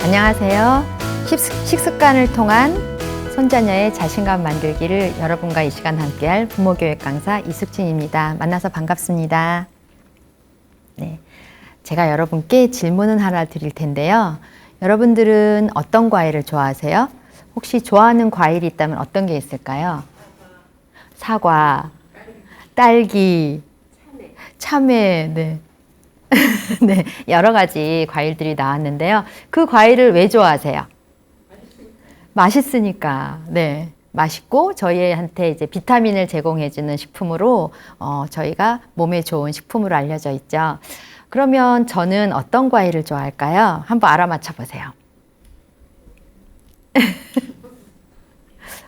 안녕하세요. 식습관을 통한 손자녀의 자신감 만들기를 여러분과 이 시간 함께할 부모교육 강사 이숙진입니다. 만나서 반갑습니다. 네, 제가 여러분께 질문을 하나 드릴 텐데요. 여러분들은 어떤 과일을 좋아하세요? 혹시 좋아하는 과일이 있다면 어떤 게 있을까요? 사과, 딸기, 참외, 네. 네, 여러 가지 과일들이 나왔는데요. 그 과일을 왜 좋아하세요? 맛있으니까. 네, 맛있고 저희한테 이제 비타민을 제공해주는 식품으로 저희가 몸에 좋은 식품으로 알려져 있죠. 그러면 저는 어떤 과일을 좋아할까요? 한번 알아맞혀 보세요.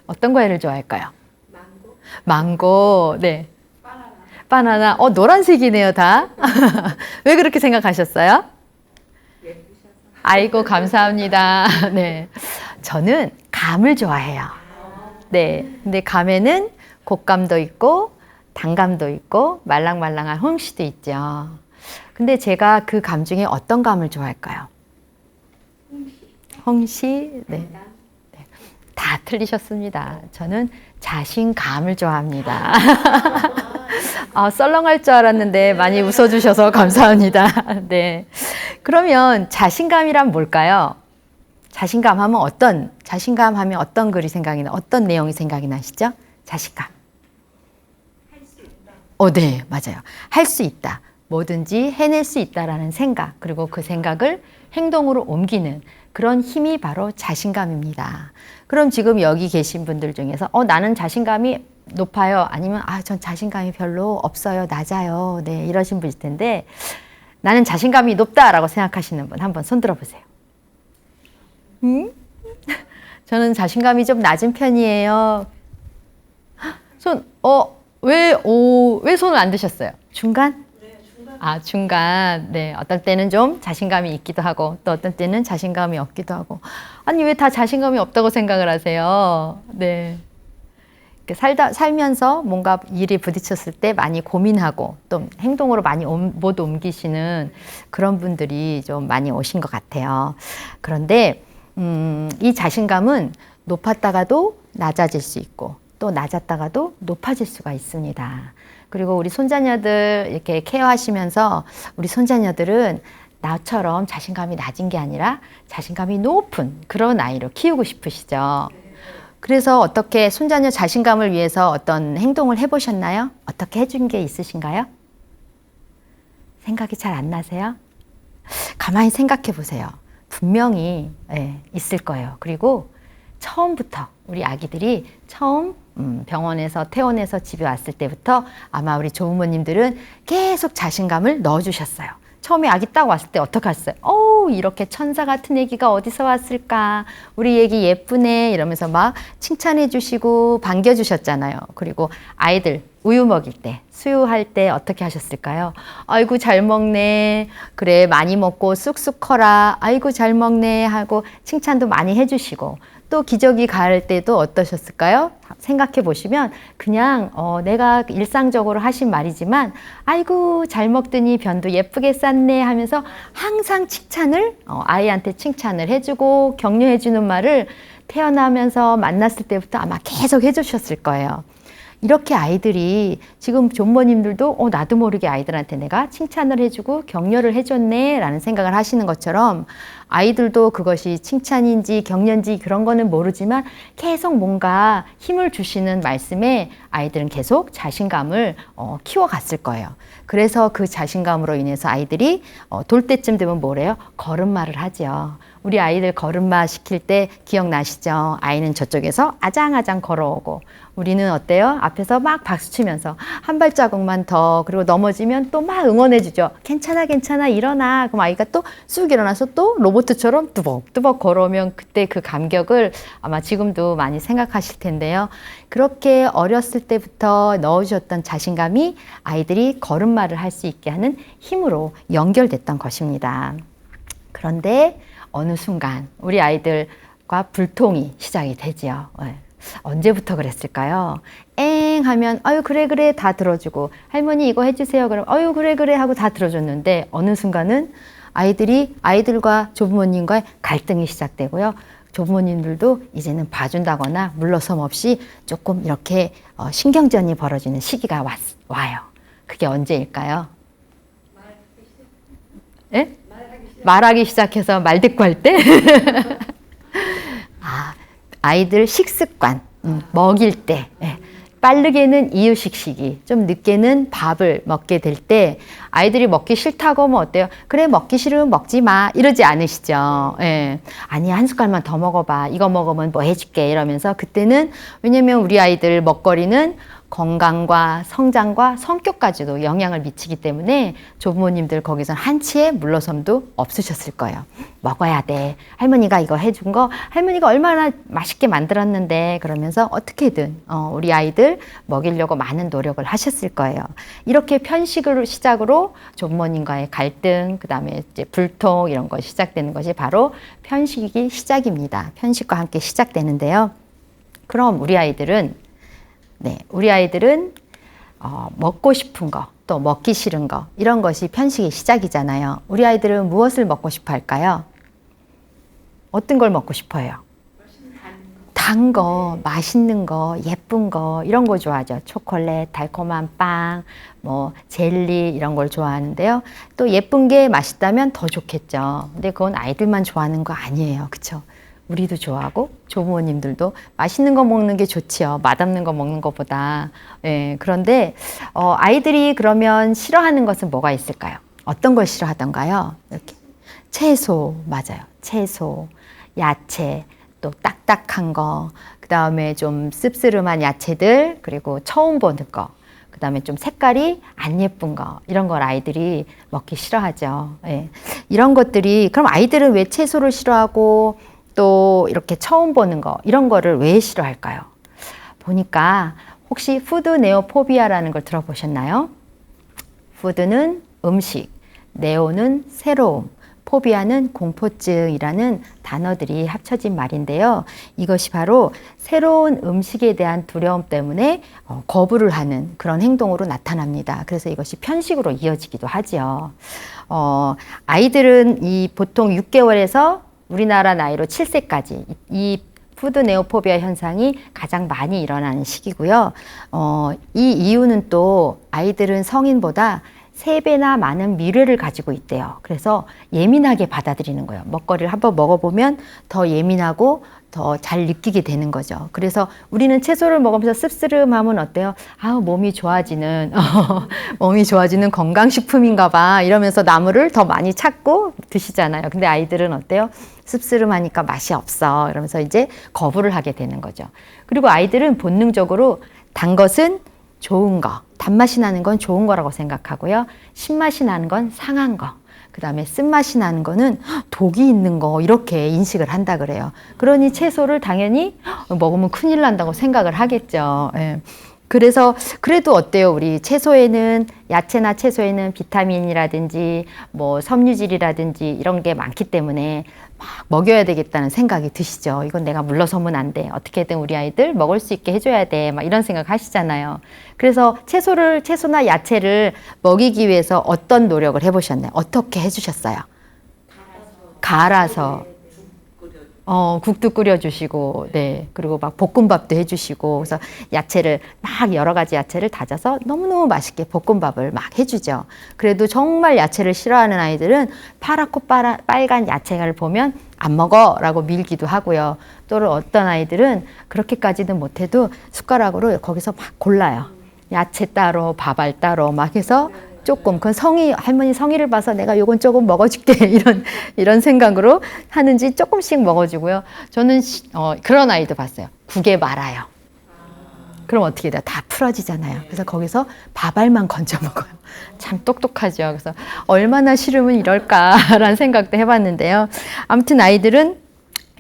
어떤 과일을 좋아할까요? 망고, 네. 바나나, 노란색이네요, 다. 왜 그렇게 생각하셨어요? 아이고, 감사합니다. 네. 저는 감을 좋아해요. 네. 근데 감에는 곶감도 있고, 단감도 있고, 말랑말랑한 홍시도 있죠. 근데 제가 그 감 중에 어떤 감을 좋아할까요? 홍시? 네. 다 틀리셨습니다. 저는 자신감을 좋아합니다. 썰렁할 줄 알았는데 많이 웃어주셔서 감사합니다. 네. 그러면 자신감이란 뭘까요? 자신감 하면 어떤 글이 생각이 어떤 내용이 생각이 나시죠? 자신감. 할 수 있다. 네, 맞아요. 할 수 있다. 뭐든지 해낼 수 있다라는 생각, 그리고 그 생각을 행동으로 옮기는 그런 힘이 바로 자신감입니다. 그럼 지금 여기 계신 분들 중에서 나는 자신감이 높아요. 아니면 전 자신감이 별로 없어요. 낮아요. 네, 이러신 분일 텐데 나는 자신감이 높다라고 생각하시는 분 한번 손 들어보세요. 저는 자신감이 좀 낮은 편이에요. 왜 손을 안 드셨어요? 중간? 중간. 네. 어떤 때는 좀 자신감이 있기도 하고, 또 어떤 때는 자신감이 없기도 하고. 아니, 왜 다 자신감이 없다고 생각을 하세요? 네. 살면서 뭔가 일이 부딪혔을 때 많이 고민하고, 또 행동으로 많이 못 옮기시는 그런 분들이 좀 많이 오신 것 같아요. 그런데, 이 자신감은 높았다가도 낮아질 수 있고, 또 낮았다가도 높아질 수가 있습니다. 그리고 우리 손자녀들 이렇게 케어하시면서 우리 손자녀들은 나처럼 자신감이 낮은 게 아니라 자신감이 높은 그런 아이로 키우고 싶으시죠. 그래서 어떻게 손자녀 자신감을 위해서 어떤 행동을 해보셨나요? 어떻게 해준 게 있으신가요? 생각이 잘 안 나세요? 가만히 생각해 보세요. 분명히 있을 거예요. 그리고 처음부터 우리 아기들이 처음 병원에서 퇴원해서 집에 왔을 때부터 아마 우리 조부모님들은 계속 자신감을 넣어주셨어요. 처음에 아기 딱 왔을 때 어떻게 했어요? 이렇게 천사 같은 애기가 어디서 왔을까? 우리 애기 예쁘네 이러면서 막 칭찬해 주시고 반겨주셨잖아요. 그리고 아이들 우유 먹일 때, 수유할 때 어떻게 하셨을까요? 아이고 잘 먹네. 그래 많이 먹고 쑥쑥 커라. 아이고 잘 먹네 하고 칭찬도 많이 해주시고 또 기저귀 갈 때도 어떠셨을까요? 생각해 보시면 그냥 내가 일상적으로 하신 말이지만 아이고 잘 먹더니 변도 예쁘게 쌌네 하면서 항상 칭찬을 아이한테 칭찬을 해주고 격려해 주는 말을 태어나면서 만났을 때부터 아마 계속 해주셨을 거예요. 이렇게 아이들이 지금 조부모님들도 나도 모르게 아이들한테 내가 칭찬을 해주고 격려를 해줬네 라는 생각을 하시는 것처럼 아이들도 그것이 칭찬인지 격려인지 그런 거는 모르지만 계속 뭔가 힘을 주시는 말씀에 아이들은 계속 자신감을 키워갔을 거예요. 그래서 그 자신감으로 인해서 아이들이 돌 때쯤 되면 뭐래요? 걸음마를 하죠. 우리 아이들 걸음마 시킬 때 기억나시죠? 아이는 저쪽에서 아장아장 걸어오고 우리는 어때요? 앞에서 막 박수 치면서 한 발자국만 더 그리고 넘어지면 또 막 응원해 주죠. 괜찮아 괜찮아 일어나. 그럼 아이가 또 쑥 일어나서 또 로봇처럼 뚜벅뚜벅 걸어오면 그때 그 감격을 아마 지금도 많이 생각하실 텐데요. 그렇게 어렸을 때부터 넣어주셨던 자신감이 아이들이 걸음마를 할 수 있게 하는 힘으로 연결됐던 것입니다. 그런데 어느 순간 우리 아이들과 불통이 시작이 되지요. 언제부터 그랬을까요? 엥 하면 아유 그래 다 들어주고 할머니 이거 해주세요 그럼 아유 그래 하고 다 들어줬는데 어느 순간은 아이들과 조부모님과의 갈등이 시작되고요. 조부모님들도 이제는 봐준다거나 물러섬 없이 조금 이렇게 신경전이 벌어지는 시기가 와요. 그게 언제일까요? 예? 말하기 시작해서 말 듣고 할 때? 아이들 식습관, 먹일 때. 예. 빠르게는 이유식 시기, 좀 늦게는 밥을 먹게 될 때 아이들이 먹기 싫다고 하면 어때요? 그래, 먹기 싫으면 먹지 마. 이러지 않으시죠? 예. 아니, 한 숟갈만 더 먹어봐. 이거 먹으면 뭐 해줄게. 이러면서 그때는 왜냐면 우리 아이들 먹거리는 건강과 성장과 성격까지도 영향을 미치기 때문에 조부모님들 거기서 한치의 물러섬도 없으셨을 거예요. 먹어야 돼. 할머니가 이거 해준 거 할머니가 얼마나 맛있게 만들었는데 그러면서 어떻게든 우리 아이들 먹이려고 많은 노력을 하셨을 거예요. 이렇게 편식을 시작으로 조부모님과의 갈등, 그 다음에 이제 불통 이런 것이 시작되는 것이 바로 편식이 시작입니다. 편식과 함께 시작되는데요. 그럼 우리 아이들은 먹고 싶은 거, 또 먹기 싫은 거, 이런 것이 편식의 시작이잖아요. 우리 아이들은 무엇을 먹고 싶어 할까요? 어떤 걸 먹고 싶어요? 단 거, 맛있는 거, 예쁜 거, 이런 거 좋아하죠. 초콜릿, 달콤한 빵, 뭐, 젤리, 이런 걸 좋아하는데요. 또 예쁜 게 맛있다면 더 좋겠죠. 근데 그건 아이들만 좋아하는 거 아니에요. 그쵸? 우리도 좋아하고 조부모님들도 맛있는 거 먹는 게 좋지요. 맛없는 거 먹는 것보다. 예, 그런데 아이들이 그러면 싫어하는 것은 뭐가 있을까요? 어떤 걸 싫어하던가요? 이렇게 채소, 맞아요. 채소, 야채, 또 딱딱한 거, 그 다음에 좀 씁쓸한 야채들, 그리고 처음 보는 거, 그 다음에 좀 색깔이 안 예쁜 거, 이런 걸 아이들이 먹기 싫어하죠. 예. 이런 것들이, 그럼 아이들은 왜 채소를 싫어하고 또 이렇게 처음 보는 거, 이런 거를 왜 싫어할까요? 보니까 혹시 푸드 네오포비아라는 걸 들어보셨나요? 푸드는 음식, 네오는 새로움, 포비아는 공포증이라는 단어들이 합쳐진 말인데요. 이것이 바로 새로운 음식에 대한 두려움 때문에 거부를 하는 그런 행동으로 나타납니다. 그래서 이것이 편식으로 이어지기도 하죠. 아이들은 보통 6개월에서 우리나라 나이로 7세까지 이 푸드 네오포비아 현상이 가장 많이 일어나는 시기고요. 이 이유는 또 아이들은 성인보다 3배나 많은 미래를 가지고 있대요. 그래서 예민하게 받아들이는 거예요. 먹거리를 한번 먹어보면 더 예민하고 더 잘 느끼게 되는 거죠. 그래서 우리는 채소를 먹으면서 씁쓸함하면 어때요? 몸이 좋아지는 몸이 좋아지는 건강식품인가 봐 이러면서 나물을 더 많이 찾고 드시잖아요. 근데 아이들은 어때요? 씁쓸하니까 맛이 없어 이러면서 이제 거부를 하게 되는 거죠. 그리고 아이들은 본능적으로 단 것은 좋은 거, 단맛이 나는 건 좋은 거라고 생각하고요. 신맛이 나는 건 상한 거, 그 다음에 쓴맛이 나는 거는 독이 있는 거 이렇게 인식을 한다 그래요. 그러니 채소를 당연히 먹으면 큰일 난다고 생각을 하겠죠. 예. 그래서 그래도 어때요? 우리 야채나 채소에는 비타민이라든지 뭐 섬유질이라든지 이런 게 많기 때문에 막 먹여야 되겠다는 생각이 드시죠. 이건 내가 물러서면 안 돼. 어떻게든 우리 아이들 먹을 수 있게 해줘야 돼. 막 이런 생각 하시잖아요. 그래서 채소나 야채를 먹이기 위해서 어떤 노력을 해보셨나요? 어떻게 해주셨어요? 갈아서. 국도 끓여주시고, 네. 그리고 막 볶음밥도 해주시고, 그래서 막 여러 가지 야채를 다져서 너무너무 맛있게 볶음밥을 막 해주죠. 그래도 정말 야채를 싫어하는 아이들은 파랗고 빨간 야채를 보면 안 먹어! 라고 밀기도 하고요. 또 어떤 아이들은 그렇게까지는 못해도 숟가락으로 거기서 막 골라요. 야채 따로, 밥알 따로 막 해서 조금, 할머니 성의를 봐서 내가 요건 조금 먹어줄게. 이런 생각으로 하는지 조금씩 먹어주고요. 저는, 그런 아이도 봤어요. 국에 말아요. 그럼 어떻게 돼요? 다 풀어지잖아요. 그래서 거기서 밥알만 건져 먹어요. 참 똑똑하죠. 그래서 얼마나 싫으면 이럴까라는 생각도 해봤는데요. 아무튼 아이들은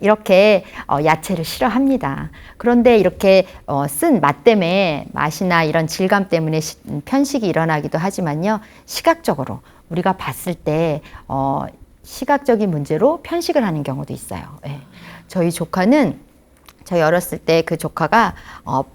이렇게 야채를 싫어합니다. 그런데 이렇게 쓴 맛 때문에 맛이나 이런 질감 때문에 편식이 일어나기도 하지만요. 시각적으로 우리가 봤을 때 시각적인 문제로 편식을 하는 경우도 있어요. 예. 저희 조카는 저희 어렸을 때 그 조카가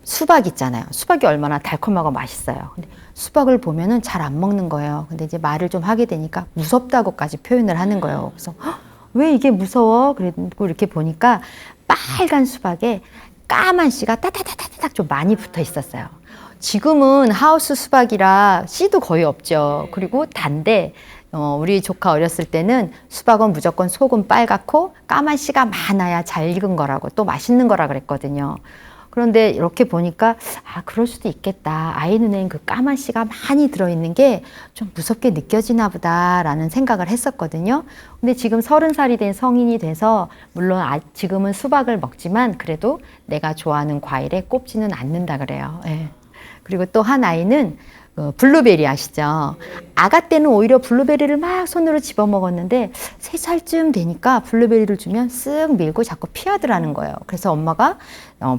수박 있잖아요. 수박이 얼마나 달콤하고 맛있어요. 근데 수박을 보면은 잘 안 먹는 거예요. 근데 이제 말을 좀 하게 되니까 무섭다고까지 표현을 하는 거예요. 그래서 "헉, 왜 이게 무서워?" 그리고 이렇게 보니까 빨간 수박에 까만 씨가 따다다다닥 좀 많이 붙어 있었어요. 지금은 하우스 수박이라 씨도 거의 없죠. 그리고 단데 우리 조카 어렸을 때는 수박은 무조건 속은 빨갛고 까만 씨가 많아야 잘 익은 거라고 또 맛있는 거라 그랬거든요. 그런데 이렇게 보니까 그럴 수도 있겠다. 아이 눈엔 그 까만 씨가 많이 들어있는 게 좀 무섭게 느껴지나 보다라는 생각을 했었거든요. 근데 지금 30살이 된 성인이 돼서 물론 지금은 수박을 먹지만 그래도 내가 좋아하는 과일에 꼽지는 않는다 그래요. 예. 그리고 또 한 아이는 블루베리 아시죠? 아가 때는 오히려 블루베리를 막 손으로 집어 먹었는데 3살쯤 되니까 블루베리를 주면 쓱 밀고 자꾸 피하더라는 거예요. 그래서 엄마가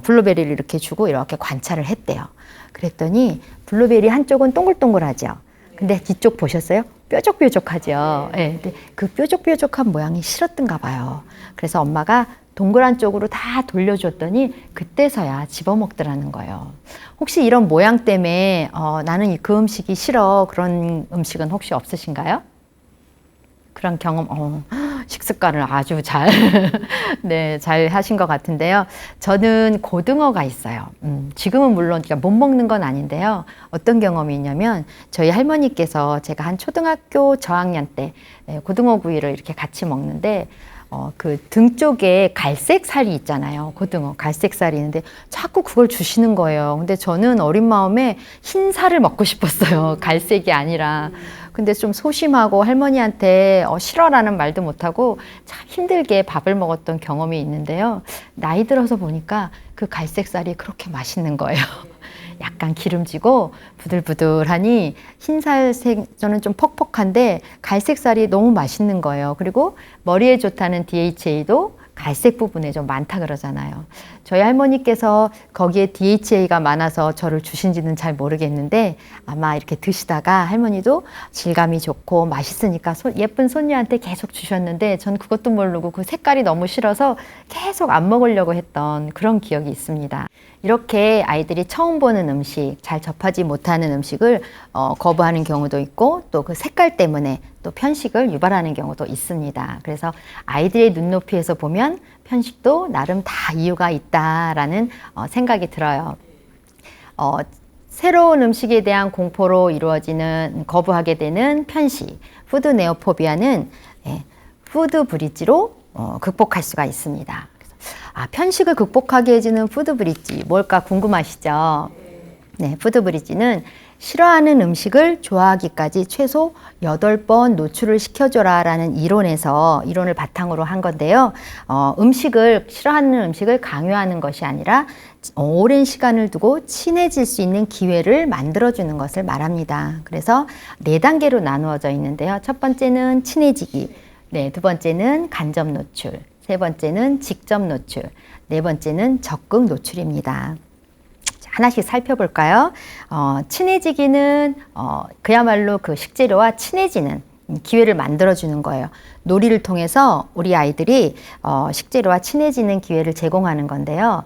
블루베리를 이렇게 주고 이렇게 관찰을 했대요. 그랬더니 블루베리 한쪽은 동글동글하죠. 근데 뒤쪽 보셨어요? 뾰족뾰족하죠. 네, 근데 그 뾰족뾰족한 모양이 싫었던가 봐요. 그래서 엄마가 동그란 쪽으로 다 돌려줬더니 그때서야 집어먹더라는 거예요. 혹시 이런 모양 때문에 나는 그 음식이 싫어 그런 음식은 혹시 없으신가요? 그런 경험, 식습관을 아주 잘, 네, 잘 하신 것 같은데요. 저는 고등어가 있어요. 지금은 물론 못 먹는 건 아닌데요. 어떤 경험이 있냐면 저희 할머니께서 제가 한 초등학교 저학년 때 고등어 구이를 이렇게 같이 먹는데 그 등 쪽에 갈색 살이 있잖아요. 고등어 갈색 살이 있는데 자꾸 그걸 주시는 거예요. 근데 저는 어린 마음에 흰 살을 먹고 싶었어요. 갈색이 아니라. 근데 좀 소심하고 할머니한테 싫어라는 말도 못하고 참 힘들게 밥을 먹었던 경험이 있는데요. 나이 들어서 보니까 그 갈색 살이 그렇게 맛있는 거예요. 약간 기름지고 부들부들하니 흰살색 저는 좀 퍽퍽한데 갈색살이 너무 맛있는 거예요. 그리고 머리에 좋다는 DHA도 갈색 부분에 좀 많다 그러잖아요. 저희 할머니께서 거기에 DHA가 많아서 저를 주신지는 잘 모르겠는데 아마 이렇게 드시다가 할머니도 질감이 좋고 맛있으니까 예쁜 손녀한테 계속 주셨는데 전 그것도 모르고 그 색깔이 너무 싫어서 계속 안 먹으려고 했던 그런 기억이 있습니다. 이렇게 아이들이 처음 보는 음식, 잘 접하지 못하는 음식을 거부하는 경우도 있고 또 그 색깔 때문에 또 편식을 유발하는 경우도 있습니다. 그래서 아이들의 눈높이에서 보면 편식도 나름 다 이유가 있다라는 생각이 들어요. 새로운 음식에 대한 공포로 이루어지는 거부하게 되는 편식, 푸드 네오포비아는 푸드 브릿지로 극복할 수가 있습니다. 편식을 극복하게 해주는 푸드 브릿지 뭘까 궁금하시죠? 네, 푸드 브릿지는 싫어하는 음식을 좋아하기까지 최소 8번 노출을 시켜줘라 라는 이론을 바탕으로 한 건데요. 싫어하는 음식을 강요하는 것이 아니라 오랜 시간을 두고 친해질 수 있는 기회를 만들어주는 것을 말합니다. 그래서 4단계로 나누어져 있는데요. 첫 번째는 친해지기, 두 번째는 간접 노출, 세 번째는 직접 노출, 네 번째는 적극 노출입니다. 하나씩 살펴볼까요? 친해지기는 그야말로 그 식재료와 친해지는 기회를 만들어주는 거예요. 놀이를 통해서 우리 아이들이 식재료와 친해지는 기회를 제공하는 건데요.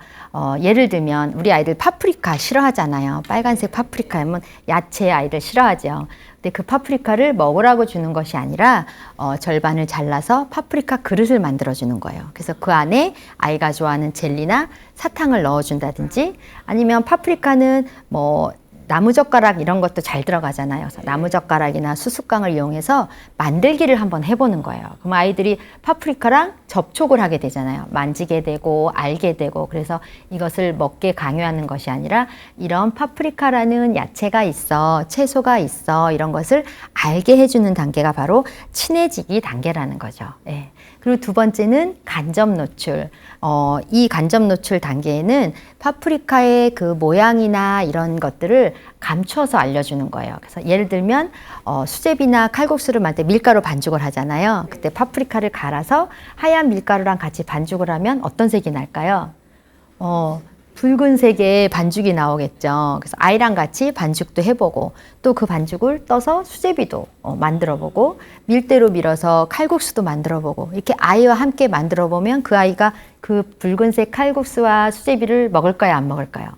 예를 들면 우리 아이들 파프리카 싫어하잖아요. 빨간색 파프리카 하면 야채 아이들 싫어하죠. 근데 그 파프리카를 먹으라고 주는 것이 아니라 절반을 잘라서 파프리카 그릇을 만들어주는 거예요. 그래서 그 안에 아이가 좋아하는 젤리나 사탕을 넣어준다든지 아니면 파프리카는 나무젓가락 이런 것도 잘 들어가잖아요. 그래서 나무젓가락이나 수수깡을 이용해서 만들기를 한번 해보는 거예요. 그럼 아이들이 파프리카랑 접촉을 하게 되잖아요. 만지게 되고 알게 되고 그래서 이것을 먹게 강요하는 것이 아니라 이런 파프리카라는 야채가 있어, 채소가 있어 이런 것을 알게 해주는 단계가 바로 친해지기 단계라는 거죠. 예. 그리고 두 번째는 간접 노출. 이 간접 노출 단계에는 파프리카의 그 모양이나 이런 것들을 감춰서 알려주는 거예요. 그래서 예를 들면 수제비나 칼국수를 만들 때 밀가루 반죽을 하잖아요. 그때 파프리카를 갈아서 하얀 밀가루랑 같이 반죽을 하면 어떤 색이 날까요? 붉은색의 반죽이 나오겠죠. 그래서 아이랑 같이 반죽도 해보고 또 그 반죽을 떠서 수제비도 만들어보고 밀대로 밀어서 칼국수도 만들어보고 이렇게 아이와 함께 만들어보면 그 아이가 그 붉은색 칼국수와 수제비를 먹을까요? 안 먹을까요?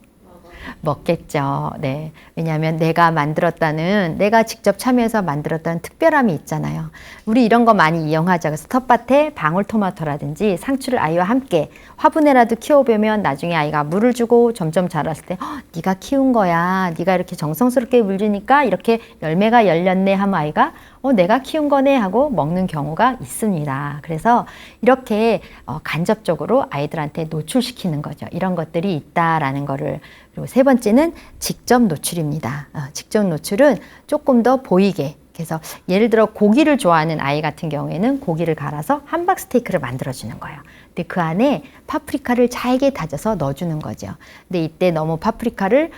먹겠죠. 네. 왜냐하면 내가 직접 참여해서 만들었다는 특별함이 있잖아요. 우리 이런 거 많이 이용하죠. 그래서 텃밭에 방울토마토라든지 상추를 아이와 함께 화분에라도 키워보면 나중에 아이가 물을 주고 점점 자랐을 때 네가 키운 거야. 네가 이렇게 정성스럽게 물 주니까 이렇게 열매가 열렸네 하면 아이가 내가 키운 거네 하고 먹는 경우가 있습니다. 그래서 이렇게 간접적으로 아이들한테 노출시키는 거죠. 이런 것들이 있다라는 거를. 그리고 세 번째는 직접 노출입니다. 직접 노출은 조금 더 보이게. 그래서 예를 들어 고기를 좋아하는 아이 같은 경우에는 고기를 갈아서 함박 스테이크를 만들어주는 거예요. 근데 그 안에 파프리카를 잘게 다져서 넣어주는 거죠. 근데 이때 너무 파프리카를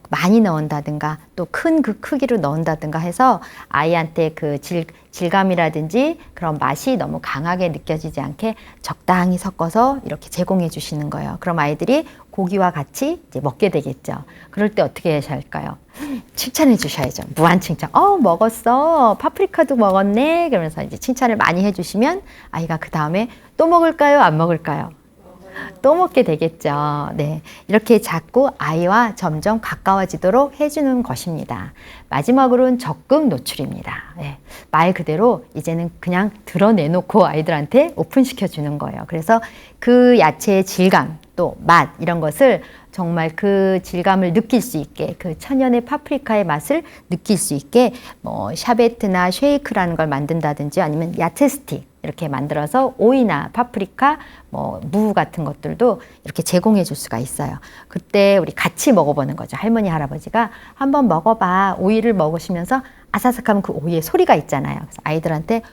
많이 넣는다든가 또 큰 그 크기로 넣는다든가 해서 아이한테 그 질감이라든지 그런 맛이 너무 강하게 느껴지지 않게 적당히 섞어서 이렇게 제공해 주시는 거예요. 그럼 아이들이 고기와 같이 이제 먹게 되겠죠. 그럴 때 어떻게 하셔야 할까요? 칭찬해 주셔야죠. 무한 칭찬. 먹었어. 파프리카도 먹었네. 그러면서 이제 칭찬을 많이 해주시면 아이가 그 다음에 또 먹을까요? 안 먹을까요? 또 먹게 되겠죠. 네. 이렇게 자꾸 아이와 점점 가까워지도록 해주는 것입니다. 마지막으로는 적극 노출입니다. 네. 말 그대로 이제는 그냥 드러내놓고 아이들한테 오픈시켜 주는 거예요. 그래서 그 야채의 질감, 또 맛, 이런 것을 정말 그 질감을 느낄 수 있게, 그 천연의 파프리카의 맛을 느낄 수 있게 샤베트나 쉐이크라는 걸 만든다든지 아니면 야채 스틱 이렇게 만들어서 오이나 파프리카, 무 같은 것들도 이렇게 제공해 줄 수가 있어요. 그때 우리 같이 먹어보는 거죠. 할머니, 할아버지가 한번 먹어봐. 오이를 먹으시면서 아사삭하면 그 오이의 소리가 있잖아요. 그래서 아이들한테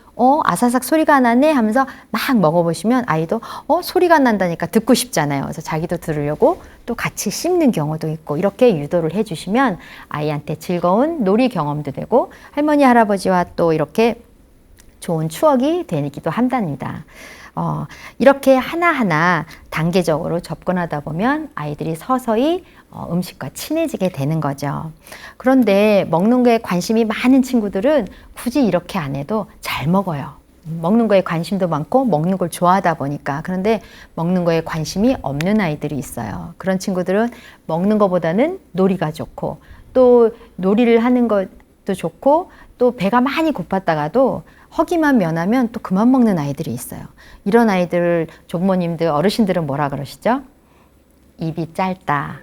아사삭 소리가 나네 하면서 막 먹어보시면 아이도 소리가 난다니까 듣고 싶잖아요. 그래서 자기도 들으려고 또 같이 씹는 경우도 있고 이렇게 유도를 해주시면 아이한테 즐거운 놀이 경험도 되고 할머니, 할아버지와 또 이렇게 좋은 추억이 되기도 한답니다. 이렇게 하나하나 단계적으로 접근하다 보면 아이들이 서서히 음식과 친해지게 되는 거죠. 그런데 먹는 거에 관심이 많은 친구들은 굳이 이렇게 안 해도 잘 먹어요. 먹는 거에 관심도 많고 먹는 걸 좋아하다 보니까. 그런데 먹는 거에 관심이 없는 아이들이 있어요. 그런 친구들은 먹는 것보다는 놀이가 좋고 또 놀이를 하는 것도 좋고 또 배가 많이 고팠다가도 허기만 면하면 또 그만 먹는 아이들이 있어요. 이런 아이들 조부모님들 어르신들은 뭐라 그러시죠? 입이 짧다,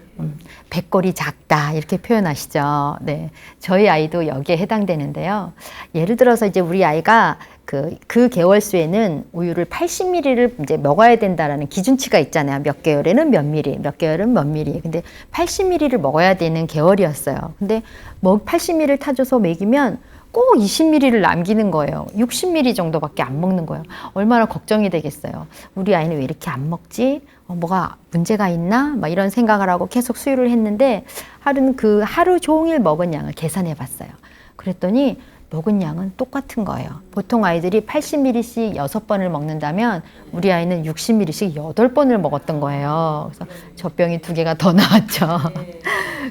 배꼽이 작다 이렇게 표현하시죠. 네, 저희 아이도 여기에 해당되는데요. 예를 들어서 이제 우리 아이가 그 개월수에는 우유를 80ml를 이제 먹어야 된다라는 기준치가 있잖아요. 몇 개월에는 몇 미리, 몇 개월은 몇 미리. 근데 80ml를 먹어야 되는 개월이었어요. 근데 80ml를 타줘서 먹이면 꼭 20ml를 남기는 거예요. 60ml 정도밖에 안 먹는 거예요. 얼마나 걱정이 되겠어요. 우리 아이는 왜 이렇게 안 먹지? 뭐가 문제가 있나? 막 이런 생각을 하고 계속 수유를 했는데 하루 종일 먹은 양을 계산해 봤어요. 그랬더니 먹은 양은 똑같은 거예요. 보통 아이들이 80ml씩 6번을 먹는다면 우리 아이는 60ml씩 8번을 먹었던 거예요. 그래서 젖병이 2개가 더 나왔죠.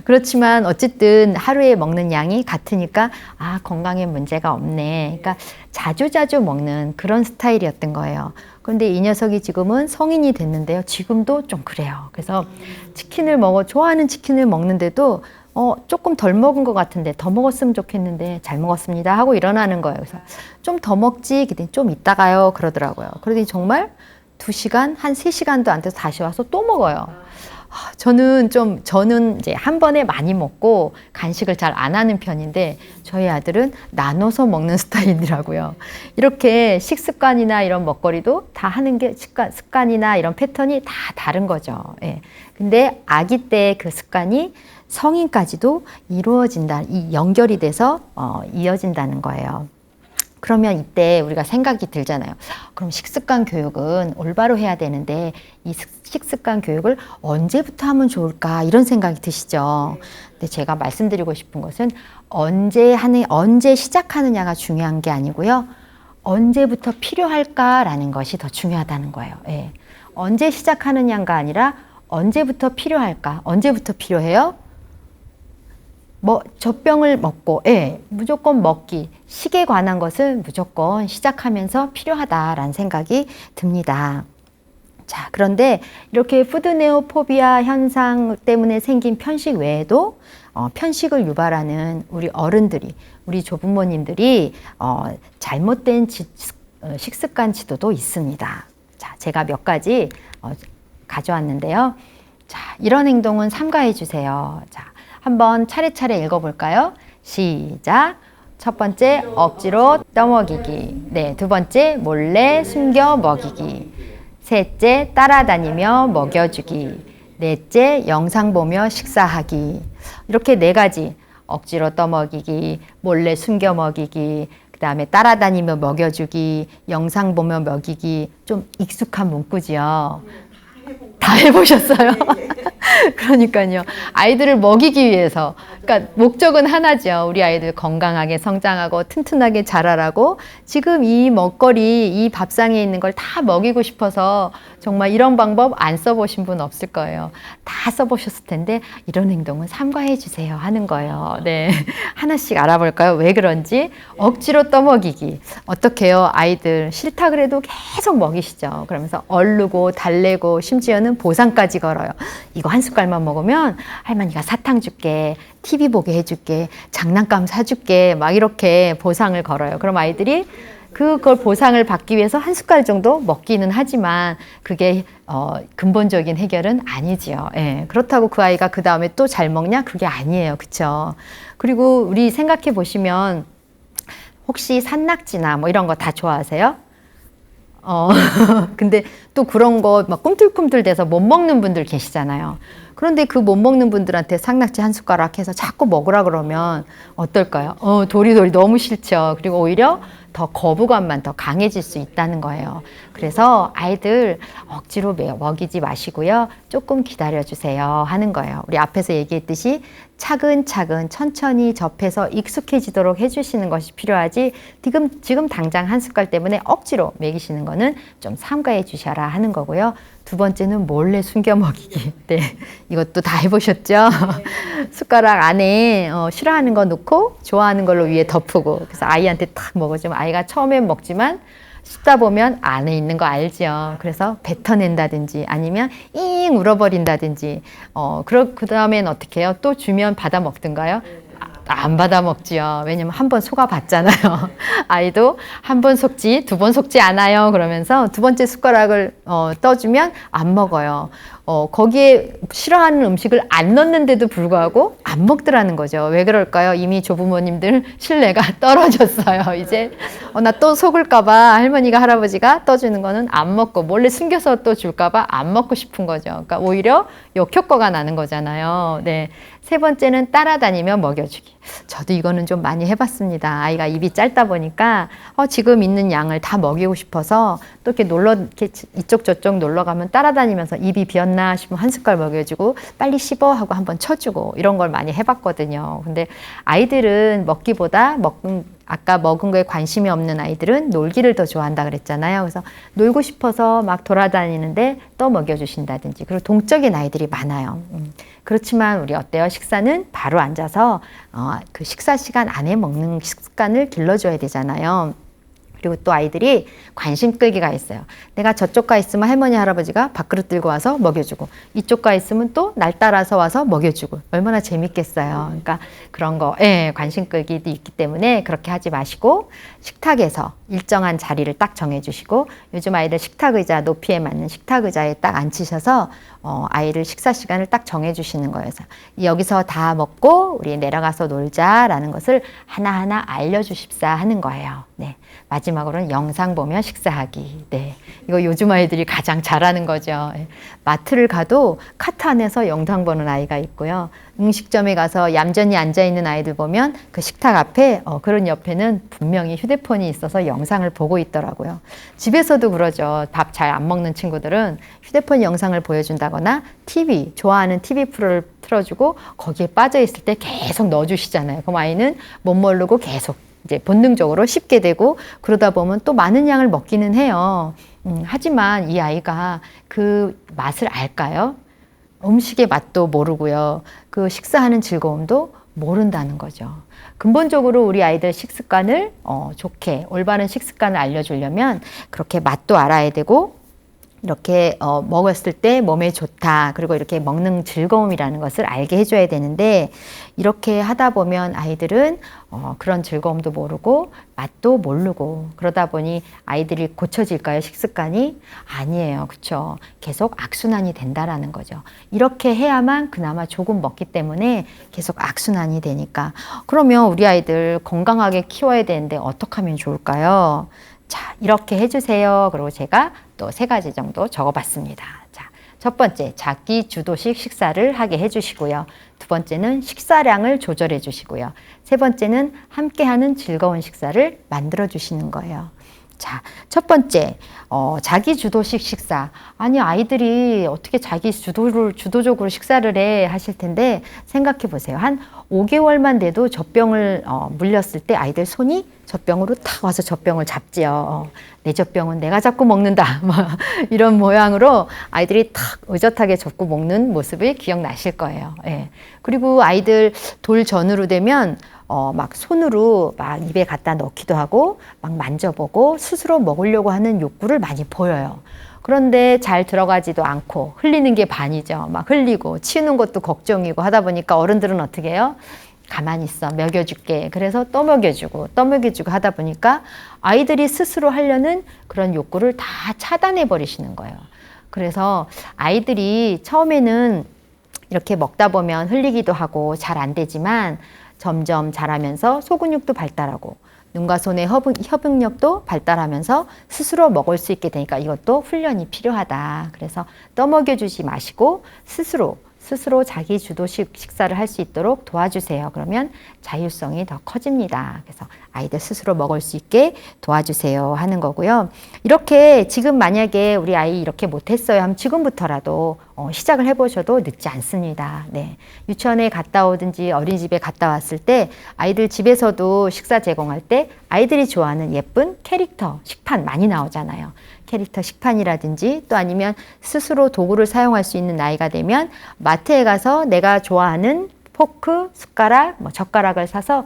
그렇지만 어쨌든 하루에 먹는 양이 같으니까 건강에 문제가 없네. 그러니까 자주자주 먹는 그런 스타일이었던 거예요. 그런데 이 녀석이 지금은 성인이 됐는데요. 지금도 좀 그래요. 그래서 좋아하는 치킨을 먹는데도 조금 덜 먹은 것 같은데 더 먹었으면 좋겠는데 잘 먹었습니다 하고 일어나는 거예요. 그래서 좀 더 먹지, 그랬더니 좀 이따가요 그러더라고요. 그러더니 정말 2시간, 한 3시간도 안 돼서 다시 와서 또 먹어요. 저는 이제 한 번에 많이 먹고 간식을 잘 안 하는 편인데 저희 아들은 나눠서 먹는 스타일이라고요. 이렇게 식습관이나 이런 먹거리도 다 하는 게 습관이나 이런 패턴이 다 다른 거죠. 예. 근데 아기 때 그 습관이 성인까지도 이루어진다, 연결이 돼서 이어진다는 거예요. 그러면 이때 우리가 생각이 들잖아요. 그럼 식습관 교육은 올바로 해야 되는데 이 식습관 교육을 언제부터 하면 좋을까 이런 생각이 드시죠. 근데 제가 말씀드리고 싶은 것은 언제 시작하느냐가 중요한 게 아니고요. 언제부터 필요할까라는 것이 더 중요하다는 거예요. 예. 언제 시작하느냐가 아니라 언제부터 필요할까? 언제부터 필요해요? 젖병을 먹고, 예, 무조건 먹기, 식에 관한 것은 무조건 시작하면서 필요하다라는 생각이 듭니다. 자, 그런데 이렇게 푸드네오포비아 현상 때문에 생긴 편식 외에도 편식을 유발하는 우리 어른들이, 우리 조부모님들이 잘못된 식습관 지도도 있습니다. 자, 제가 몇 가지 가져왔는데요. 자, 이런 행동은 삼가해 주세요. 자, 한번 차례차례 읽어볼까요? 시작. 첫 번째, 억지로 떠먹이기. 네, 두 번째, 몰래 숨겨 먹이기. 셋째, 따라다니며 먹여주기. 넷째, 영상 보며 식사하기. 이렇게 네 가지, 억지로 떠먹이기, 몰래 숨겨 먹이기, 그 다음에 따라다니며 먹여주기, 영상 보며 먹이기. 좀 익숙한 문구지요. 다 해보셨어요? 그러니까요. 아이들을 먹이기 위해서. 그러니까 목적은 하나죠. 우리 아이들 건강하게 성장하고 튼튼하게 자라라고. 지금 이 먹거리, 이 밥상에 있는 걸 다 먹이고 싶어서 정말 이런 방법 안 써보신 분 없을 거예요. 다 써보셨을 텐데 이런 행동은 삼가해 주세요 하는 거예요. 네. 하나씩 알아볼까요? 왜 그런지. 억지로 떠먹이기. 어떻게 해요? 아이들 싫다 그래도 계속 먹이시죠. 그러면서 얼르고 달래고 심지어는 보상까지 걸어요. 이거 한 숟갈만 먹으면 할머니가 사탕 줄게, TV 보게 해줄게, 장난감 사줄게, 막 이렇게 보상을 걸어요. 그럼 아이들이 그걸 보상을 받기 위해서 한 숟갈 정도 먹기는 하지만 그게 근본적인 해결은 아니지요. 예. 그렇다고 그 아이가 그 다음에 또 잘 먹냐? 그게 아니에요. 그쵸? 그리고 우리 생각해 보시면 혹시 산낙지나 뭐 이런 거 다 좋아하세요? 근데 또 그런 거 막 꿈틀꿈틀 대서 못 먹는 분들 계시잖아요. 그런데 그 못 먹는 분들한테 산낙지 한 숟가락 해서 자꾸 먹으라 그러면 어떨까요? 도리도리 너무 싫죠. 그리고 오히려 더 거부감만 더 강해질 수 있다는 거예요. 그래서 아이들 억지로 먹이지 마시고요. 조금 기다려주세요 하는 거예요. 우리 앞에서 얘기했듯이 차근차근 천천히 접해서 익숙해지도록 해주시는 것이 필요하지 지금 당장 한 숟갈 때문에 억지로 먹이시는 거는 좀 삼가해 주셔라 하는 거고요. 두 번째는 몰래 숨겨 먹이기. 네, 이것도 다 해보셨죠? 숟가락 안에 싫어하는 거 넣고 좋아하는 걸로 위에 덮고 그래서 아이한테 탁 먹어주면 아이가 처음엔 먹지만 씹다 보면 안에 있는 거 알죠. 그래서 뱉어낸다든지 아니면 잉 울어버린다든지 그 다음엔 어떻게 해요? 또 주면 받아 먹든가요? 안 받아 먹지요. 왜냐면 한 번 속아 봤잖아요. 아이도 한 번 속지, 두 번 속지 않아요. 그러면서 두 번째 숟가락을 떠주면 안 먹어요. 거기에 싫어하는 음식을 안 넣는데도 불구하고 안 먹더라는 거죠. 왜 그럴까요? 이미 조부모님들 신뢰가 떨어졌어요. 이제 나 또 속을까봐 할머니가 할아버지가 떠주는 거는 안 먹고 몰래 숨겨서 또 줄까봐 안 먹고 싶은 거죠. 그러니까 오히려 역효과가 나는 거잖아요. 네. 세 번째는 따라다니며 먹여주기. 저도 이거는 좀 많이 해봤습니다. 아이가 입이 짧다 보니까 지금 있는 양을 다 먹이고 싶어서 또 이렇게 이쪽 저쪽 놀러 가면 따라다니면서 입이 비었나 싶으면 한 숟갈 먹여주고 빨리 씹어 하고 한번 쳐주고 이런 걸 많이 해봤거든요. 근데 아이들은 먹기보다 아까 먹은 거에 관심이 없는 아이들은 놀기를 더 좋아한다 그랬잖아요. 그래서 놀고 싶어서 막 돌아다니는데 또 먹여주신다든지 그리고 동적인 아이들이 많아요. 그렇지만 우리 어때요? 식사는 바로 앉아서 그 식사 시간 안에 먹는 습관을 길러줘야 되잖아요. 그리고 또 아이들이 관심 끌기가 있어요. 내가 저쪽 가 있으면 할머니 할아버지가 밥그릇 들고 와서 먹여주고 이쪽 가 있으면 또 날 따라서 와서 먹여주고 얼마나 재밌겠어요. 그러니까 그런 거 관심 끌기도 있기 때문에 그렇게 하지 마시고 식탁에서 일정한 자리를 딱 정해주시고 요즘 아이들 식탁 의자 높이에 맞는 식탁 의자에 딱 앉히셔서 아이를 식사 시간을 딱 정해주시는 거예요. 여기서 다 먹고 우리 내려가서 놀자라는 것을 하나하나 알려주십사 하는 거예요. 네. 마지막으로는 영상 보며 식사하기. 네. 이거 요즘 아이들이 가장 잘하는 거죠. 마트를 가도 카트 안에서 영상 보는 아이가 있고요. 음식점에 가서 얌전히 앉아있는 아이들 보면 그 식탁 앞에 그런 옆에는 분명히 휴대폰이 있어서 영상을 보고 있더라고요. 집에서도 그러죠. 밥 잘 안 먹는 친구들은 휴대폰 영상을 보여준다거나 TV, 좋아하는 TV 프로를 틀어주고 거기에 빠져있을 때 계속 넣어주시잖아요. 그럼 아이는 못 모르고 계속 이제 본능적으로 씹게 되고 그러다 보면 또 많은 양을 먹기는 해요. 하지만 이 아이가 그 맛을 알까요? 음식의 맛도 모르고요. 그 식사하는 즐거움도 모른다는 거죠. 근본적으로 우리 아이들 식습관을 좋게 올바른 식습관을 알려주려면 그렇게 맛도 알아야 되고 이렇게 먹었을 때 몸에 좋다. 그리고 이렇게 먹는 즐거움이라는 것을 알게 해줘야 되는데 이렇게 하다 보면 아이들은 그런 즐거움도 모르고 맛도 모르고 그러다 보니 아이들이 고쳐질까요? 식습관이? 아니에요. 그렇죠? 계속 악순환이 된다라는 거죠. 이렇게 해야만 그나마 조금 먹기 때문에 계속 악순환이 되니까 그러면 우리 아이들 건강하게 키워야 되는데 어떻게 하면 좋을까요? 자, 이렇게 해주세요. 그리고 제가 또 3가지 정도 적어봤습니다. 자, 첫 번째, 자기 주도식 식사를 하게 해주시고요. 2번째는 식사량을 조절해 주시고요. 3번째는 함께하는 즐거운 식사를 만들어 주시는 거예요. 자, 첫 번째, 자기 주도식 식사. 아니, 아이들이 어떻게 자기 주도적으로 식사를 해 하실 텐데 생각해 보세요. 한 5개월만 돼도 젖병을 물렸을 때 아이들 손이 젖병으로 탁 와서 젖병을 잡지요. 내 젖병은 내가 잡고 먹는다. 이런 모양으로 아이들이 탁 의젓하게 잡고 먹는 모습이 기억나실 거예요. 예. 그리고 아이들 돌 전후로 되면 막 손으로 막 입에 갖다 넣기도 하고 막 만져보고 스스로 먹으려고 하는 욕구를 많이 보여요. 그런데 잘 들어가지도 않고 흘리는 게 반이죠. 막 흘리고 치우는 것도 걱정이고 하다 보니까 어른들은 어떻게 해요? 가만히 있어, 먹여줄게. 그래서 또 먹여주고 하다 보니까 아이들이 스스로 하려는 그런 욕구를 다 차단해 버리시는 거예요. 그래서 아이들이 처음에는 이렇게 먹다 보면 흘리기도 하고 잘 안 되지만 점점 자라면서 소근육도 발달하고 눈과 손의 협응력도 발달하면서 스스로 먹을 수 있게 되니까 이것도 훈련이 필요하다. 그래서 떠먹여주지 마시고 스스로 자기 주도식 식사를 할 수 있도록 도와주세요. 그러면 자율성이 더 커집니다. 그래서 아이들 스스로 먹을 수 있게 도와주세요 하는 거고요. 이렇게 지금 만약에 우리 아이 이렇게 못했어요 하면 지금부터라도 시작을 해보셔도 늦지 않습니다. 네. 유치원에 갔다 오든지 어린이집에 갔다 왔을 때 아이들 집에서도 식사 제공할 때 아이들이 좋아하는 예쁜 캐릭터 식판 많이 나오잖아요. 캐릭터 식판이라든지 또 아니면 스스로 도구를 사용할 수 있는 나이가 되면 마트에 가서 내가 좋아하는 포크, 숟가락, 젓가락을 사서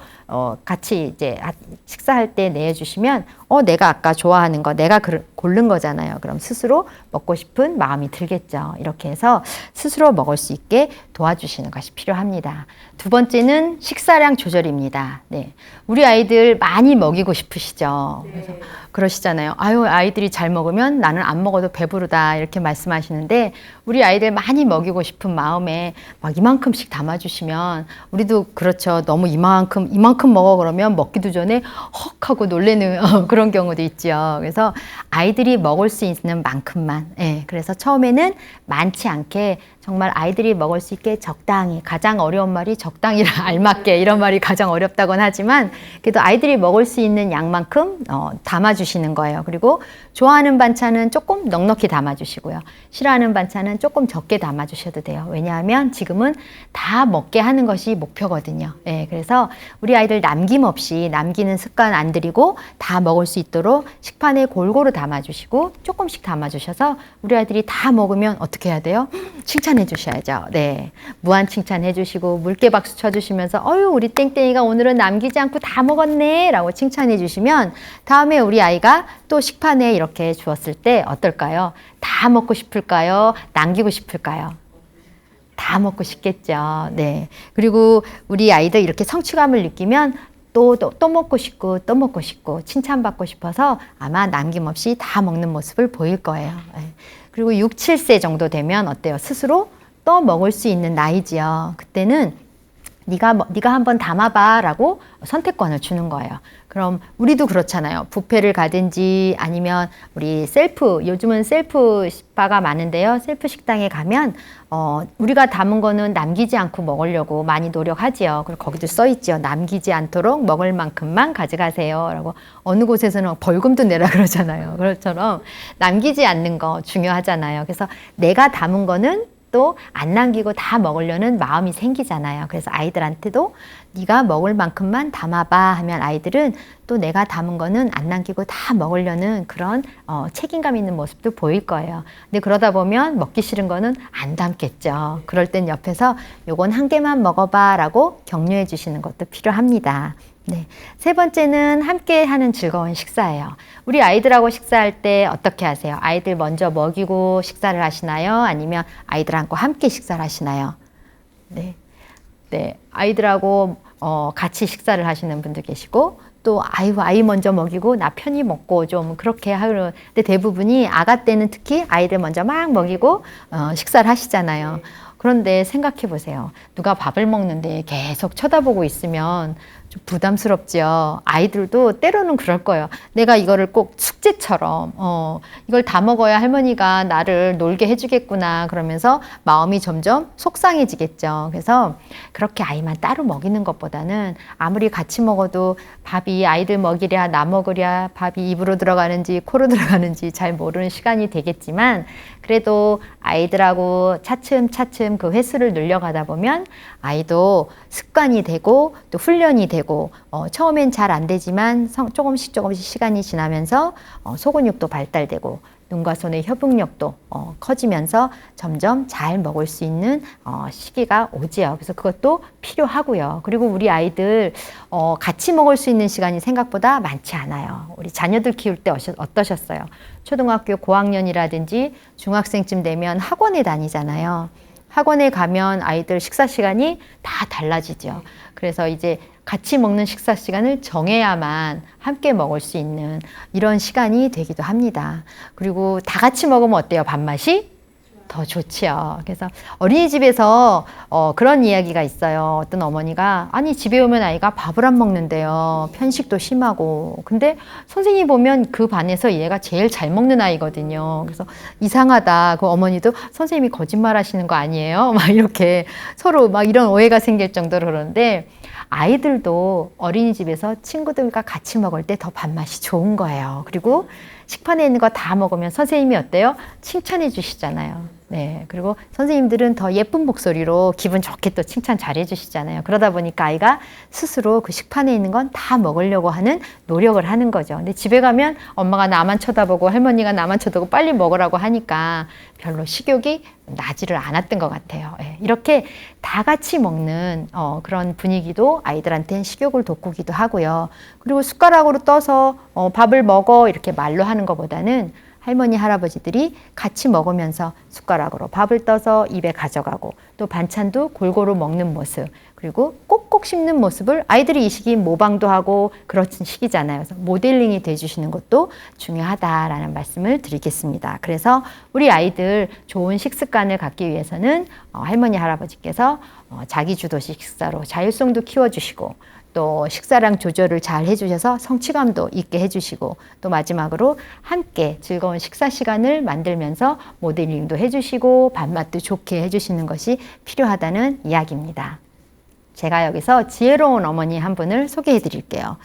같이 이제 식사할 때 내주시면 내가 아까 좋아하는 거 내가 고른 거잖아요. 그럼 스스로 먹고 싶은 마음이 들겠죠. 이렇게 해서 스스로 먹을 수 있게 도와주시는 것이 필요합니다. 2번째는 식사량 조절입니다. 네. 우리 아이들 많이 먹이고 싶으시죠. 그래서 그러시잖아요. 아유, 아이들이 잘 먹으면 나는 안 먹어도 배부르다 이렇게 말씀하시는데 우리 아이들 많이 먹이고 싶은 마음에 막 이만큼씩 담아주시면 우리도 그렇죠. 너무 이만큼 먹어 그러면 먹기도 전에 헉 하고 놀래는 그런 경우도 있죠. 그래서 아이들이 먹을 수 있는 만큼만 그래서 처음에는 많지 않게 정말 아이들이 먹을 수 있게 적당히 가장 어려운 말이 적당히라 알맞게 이런 말이 가장 어렵다곤 하지만 그래도 아이들이 먹을 수 있는 양만큼 담아주시는 거예요. 그리고 좋아하는 반찬은 조금 넉넉히 담아주시고요. 싫어하는 반찬은 조금 적게 담아주셔도 돼요. 왜냐하면 지금은 다 먹게 하는 것이 목표거든요. 그래서 우리 아이들 남김없이 남기는 습관 안 들이고 다 먹을 수 있도록 식판에 골고루 담아주시고 조금씩 담아주셔서 우리 아이들이 다 먹으면 어떻게 해야 돼요? 칭찬해 주셔야죠. 네, 무한 칭찬해 주시고 물개 박수 쳐주시면서 어유 우리 땡땡이가 오늘은 남기지 않고 다 먹었네 라고 칭찬해 주시면 다음에 우리 아이가 또 식판에 이렇게 주었을 때 어떨까요? 다 먹고 싶을까요? 남기고 싶을까요? 다 먹고 싶겠죠. 네. 그리고 우리 아이들 이렇게 성취감을 느끼면 또 먹고 싶고 또 먹고 싶고 칭찬받고 싶어서 아마 남김없이 다 먹는 모습을 보일 거예요. 그리고 6, 7세 정도 되면 어때요? 스스로 또 먹을 수 있는 나이지요. 그때는 네가 한번 담아봐 라고 선택권을 주는 거예요. 그럼 우리도 그렇잖아요. 뷔페를 가든지 아니면 우리 요즘은 셀프 바가 많은데요. 셀프 식당에 가면 우리가 담은 거는 남기지 않고 먹으려고 많이 노력하지요. 그리고 거기도 써 있죠. 남기지 않도록 먹을 만큼만 가져가세요 라고 어느 곳에서는 벌금도 내라 그러잖아요. 그것처럼 남기지 않는 거 중요하잖아요. 그래서 내가 담은 거는 또 안 남기고 다 먹으려는 마음이 생기잖아요. 그래서 아이들한테도 네가 먹을 만큼만 담아봐 하면 아이들은 또 내가 담은 거는 안 남기고 다 먹으려는 그런 책임감 있는 모습도 보일 거예요. 근데 그러다 보면 먹기 싫은 거는 안 담겠죠. 그럴 땐 옆에서 요건 한 개만 먹어봐 라고 격려해 주시는 것도 필요합니다. 네. 세 번째는 함께 하는 즐거운 식사예요. 우리 아이들하고 식사할 때 어떻게 하세요? 아이들 먼저 먹이고 식사를 하시나요? 아니면 아이들하고 함께 식사를 하시나요? 네. 네. 아이들하고 같이 식사를 하시는 분도 계시고 또 아이 먼저 먹이고 나 편히 먹고 좀 그렇게 하는 근데 대부분이 아가 때는 특히 아이들 먼저 막 먹이고 식사를 하시잖아요. 그런데 생각해 보세요. 누가 밥을 먹는데 계속 쳐다보고 있으면 좀 부담스럽죠. 아이들도 때로는 그럴 거예요. 내가 이거를 꼭 숙제처럼 이걸 다 먹어야 할머니가 나를 놀게 해주겠구나 그러면서 마음이 점점 속상해지겠죠. 그래서 그렇게 아이만 따로 먹이는 것보다는 아무리 같이 먹어도 밥이 아이들 먹이랴 나 먹으랴 밥이 입으로 들어가는지 코로 들어가는지 잘 모르는 시간이 되겠지만 그래도 아이들하고 차츰차츰 그 횟수를 늘려가다 보면 아이도 습관이 되고 또 훈련이 되고 처음엔 잘 안 되지만 조금씩 시간이 지나면서 소근육도 발달되고 눈과 손의 협응력도 커지면서 점점 잘 먹을 수 있는 시기가 오지요. 그래서 그것도 필요하고요. 그리고 우리 아이들 같이 먹을 수 있는 시간이 생각보다 많지 않아요. 우리 자녀들 키울 때 어떠셨어요? 초등학교 고학년이라든지 중학생쯤 되면 학원에 다니잖아요. 학원에 가면 아이들 식사 시간이 다 달라지죠. 그래서 이제 같이 먹는 식사 시간을 정해야만 함께 먹을 수 있는 이런 시간이 되기도 합니다. 그리고 다 같이 먹으면 어때요? 밥맛이? 더 좋지요. 그래서 어린이집에서 그런 이야기가 있어요. 어떤 어머니가 아니 집에 오면 아이가 밥을 안 먹는데요. 편식도 심하고. 근데 선생님이 보면 그 반에서 얘가 제일 잘 먹는 아이거든요. 그래서 이상하다. 그 어머니도 선생님이 거짓말 하시는 거 아니에요? 막 이렇게 서로 막 이런 오해가 생길 정도로 그러는데 아이들도 어린이집에서 친구들과 같이 먹을 때 더 밥맛이 좋은 거예요. 그리고 식판에 있는 거 다 먹으면 선생님이 어때요? 칭찬해 주시잖아요. 네. 그리고 선생님들은 더 예쁜 목소리로 기분 좋게 또 칭찬 잘해 주시잖아요. 그러다 보니까 아이가 스스로 그 식판에 있는 건 다 먹으려고 하는 노력을 하는 거죠. 근데 집에 가면 엄마가 나만 쳐다보고 할머니가 나만 쳐다보고 빨리 먹으라고 하니까 별로 식욕이 나지를 않았던 것 같아요. 네. 이렇게 다 같이 먹는 그런 분위기도 아이들한테는 식욕을 돋구기도 하고요. 그리고 숟가락으로 떠서 밥을 먹어 이렇게 말로 하는 것보다는 할머니, 할아버지들이 같이 먹으면서 숟가락으로 밥을 떠서 입에 가져가고 또 반찬도 골고루 먹는 모습 그리고 꼭꼭 씹는 모습을 아이들이 이 시기 모방도 하고 그런 시기잖아요. 그래서 모델링이 돼주시는 것도 중요하다라는 말씀을 드리겠습니다. 그래서 우리 아이들 좋은 식습관을 갖기 위해서는 할머니, 할아버지께서 자기주도식 식사로 자율성도 키워주시고 또 식사량 조절을 잘 해주셔서 성취감도 있게 해주시고 또 마지막으로 함께 즐거운 식사 시간을 만들면서 모델링도 해주시고 밥맛도 좋게 해주시는 것이 필요하다는 이야기입니다. 제가 여기서 지혜로운 어머니 한 분을 소개해 드릴게요.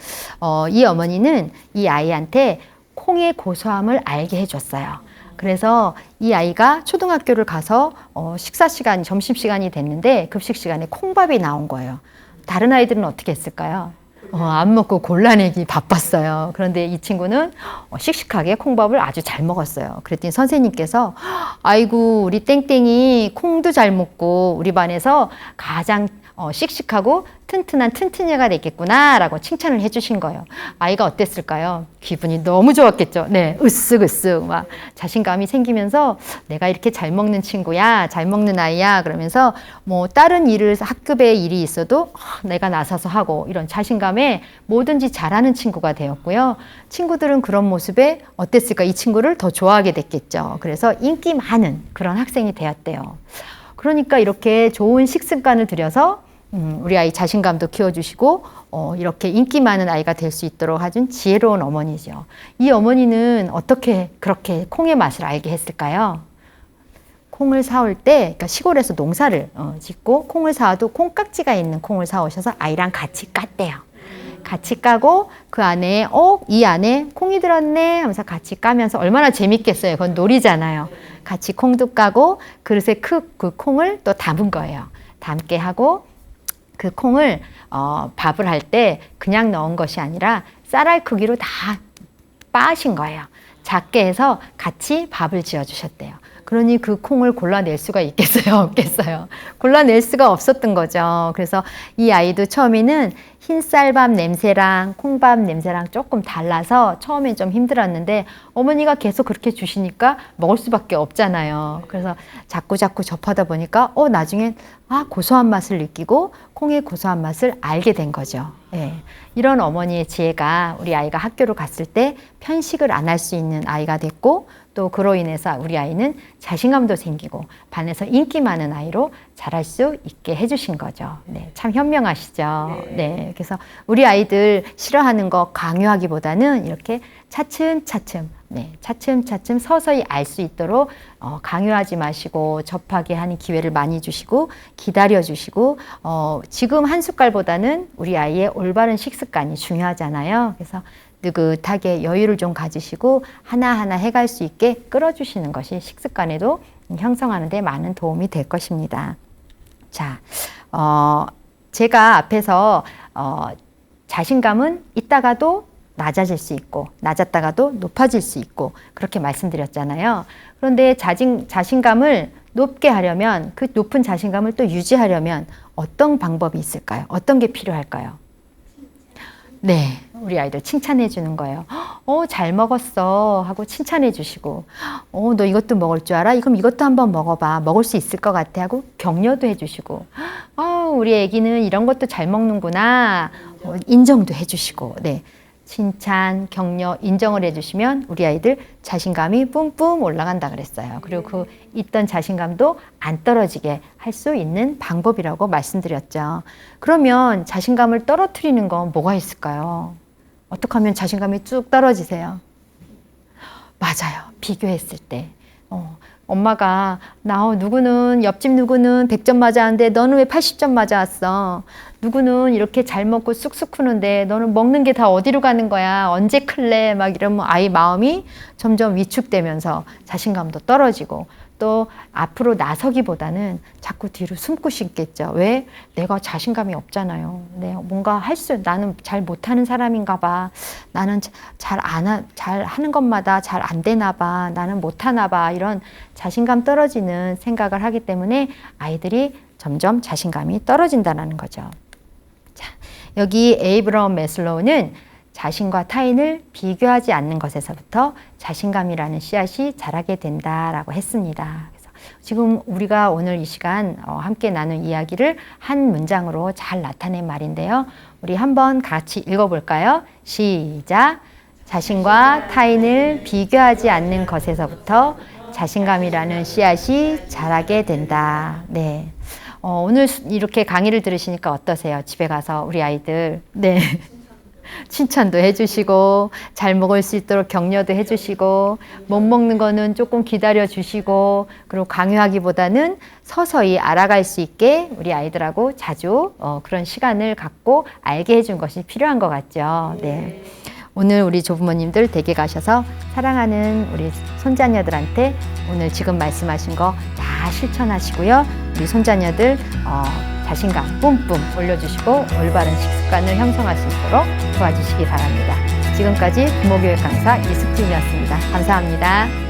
이 어머니는 이 아이한테 콩의 고소함을 알게 해줬어요. 그래서 이 아이가 초등학교를 가서 식사 시간, 점심 시간이 됐는데 급식 시간에 콩밥이 나온 거예요. 다른 아이들은 어떻게 했을까요? 안 먹고 골라내기 바빴어요. 그런데 이 친구는 씩씩하게 콩밥을 아주 잘 먹었어요. 그랬더니 선생님께서 아이고 우리 땡땡이 콩도 잘 먹고 우리 반에서 가장 씩씩하고 튼튼한 튼튼이가 됐겠구나 라고 칭찬을 해주신 거예요. 아이가 어땠을까요? 기분이 너무 좋았겠죠. 네, 으쓱으쓱 막 자신감이 생기면서 내가 이렇게 잘 먹는 친구야, 잘 먹는 아이야 그러면서 뭐 다른 일을 학급에 일이 있어도 내가 나서서 하고 이런 자신감에 뭐든지 잘하는 친구가 되었고요. 친구들은 그런 모습에 어땠을까? 이 친구를 더 좋아하게 됐겠죠. 그래서 인기 많은 그런 학생이 되었대요. 그러니까 이렇게 좋은 식습관을 들여서 우리 아이 자신감도 키워주시고 이렇게 인기 많은 아이가 될 수 있도록 해준 지혜로운 어머니죠. 이 어머니는 어떻게 그렇게 콩의 맛을 알게 했을까요? 콩을 사올 때 그러니까 시골에서 농사를 짓고 콩을 사와도 콩깍지가 있는 콩을 사오셔서 아이랑 같이 깠대요. 같이 까고 그 안에 이 안에 콩이 들었네 하면서 같이 까면서 얼마나 재밌겠어요. 그건 놀이잖아요. 같이 콩도 까고 그릇에 그 콩을 또 담은 거예요. 담게 하고 그 콩을 밥을 할 때 그냥 넣은 것이 아니라 쌀알 크기로 다 빻으신 거예요. 작게 해서 같이 밥을 지어주셨대요. 그러니 그 콩을 골라낼 수가 있겠어요? 없겠어요? 골라낼 수가 없었던 거죠. 그래서 이 아이도 처음에는 흰쌀밥 냄새랑 콩밥 냄새랑 조금 달라서 처음엔 좀 힘들었는데 어머니가 계속 그렇게 주시니까 먹을 수밖에 없잖아요. 그래서 자꾸 접하다 보니까 나중엔 고소한 맛을 느끼고 콩의 고소한 맛을 알게 된 거죠. 예. 이런 어머니의 지혜가 우리 아이가 학교를 갔을 때 편식을 안 할 수 있는 아이가 됐고 또 그로 인해서 우리 아이는 자신감도 생기고 반에서 인기 많은 아이로 자랄 수 있게 해주신 거죠. 네, 참 현명하시죠. 네, 그래서 우리 아이들 싫어하는 거 강요하기보다는 이렇게 차츰차츰 서서히 알 수 있도록 강요하지 마시고 접하게 하는 기회를 많이 주시고 기다려 주시고 지금 한 숟갈보다는 우리 아이의 올바른 식습관이 중요하잖아요. 그래서 느긋하게 여유를 좀 가지시고 하나하나 해갈 수 있게 끌어주시는 것이 식습관에도 형성하는 데 많은 도움이 될 것입니다. 자, 제가 앞에서 자신감은 있다가도 낮아질 수 있고 낮았다가도 높아질 수 있고 그렇게 말씀드렸잖아요. 그런데 자신감을 높게 하려면 그 높은 자신감을 또 유지하려면 어떤 방법이 있을까요? 어떤 게 필요할까요? 네, 우리 아이들 칭찬해 주는 거예요. 잘 먹었어 하고 칭찬해 주시고 너 이것도 먹을 줄 알아? 그럼 이것도 한번 먹어봐. 먹을 수 있을 것 같아 하고 격려도 해 주시고 우리 애기는 이런 것도 잘 먹는구나 인정도 해 주시고 네. 칭찬, 격려, 인정을 해주시면 우리 아이들 자신감이 뿜뿜 올라간다 그랬어요. 그리고 그 있던 자신감도 안 떨어지게 할 수 있는 방법이라고 말씀드렸죠. 그러면 자신감을 떨어뜨리는 건 뭐가 있을까요? 어떻게 하면 자신감이 쭉 떨어지세요? 맞아요. 비교했을 때. 엄마가 누구는 옆집 누구는 100점 맞았는데 너는 왜 80점 맞아왔어? 누구는 이렇게 잘 먹고 쑥쑥 크는데 너는 먹는 게 다 어디로 가는 거야? 언제 클래? 막 이러면 아이 마음이 점점 위축되면서 자신감도 떨어지고 또 앞으로 나서기보다는 자꾸 뒤로 숨고 싶겠죠. 왜? 내가 자신감이 없잖아요. 뭔가 나는 잘 못하는 사람인가 봐. 나는 잘 하는 것마다 잘 안 되나 봐. 나는 못하나 봐. 이런 자신감 떨어지는 생각을 하기 때문에 아이들이 점점 자신감이 떨어진다는 거죠. 자, 여기 에이브러함 매슬로우는 자신과 타인을 비교하지 않는 것에서부터 자신감이라는 씨앗이 자라게 된다라고 했습니다. 그래서 지금 우리가 오늘 이 시간 함께 나눈 이야기를 한 문장으로 잘 나타낸 말인데요. 우리 한번 같이 읽어볼까요? 시작! 자신과 타인을 비교하지 않는 것에서부터 자신감이라는 씨앗이 자라게 된다. 네. 오늘 이렇게 강의를 들으시니까 어떠세요? 집에 가서 우리 아이들. 네. 칭찬도 해주시고 잘 먹을 수 있도록 격려도 해주시고 못 먹는 거는 조금 기다려 주시고 그리고 강요하기보다는 서서히 알아갈 수 있게 우리 아이들하고 자주 그런 시간을 갖고 알게 해준 것이 필요한 것 같죠. 네. 오늘 우리 조부모님들 댁에 가셔서 사랑하는 우리 손자녀들한테 오늘 지금 말씀하신 거 다 실천하시고요. 우리 손자녀들 자신감 뿜뿜 올려주시고 올바른 식습관을 형성할 수 있도록 도와주시기 바랍니다. 지금까지 부모교육 강사 이숙진이었습니다. 감사합니다.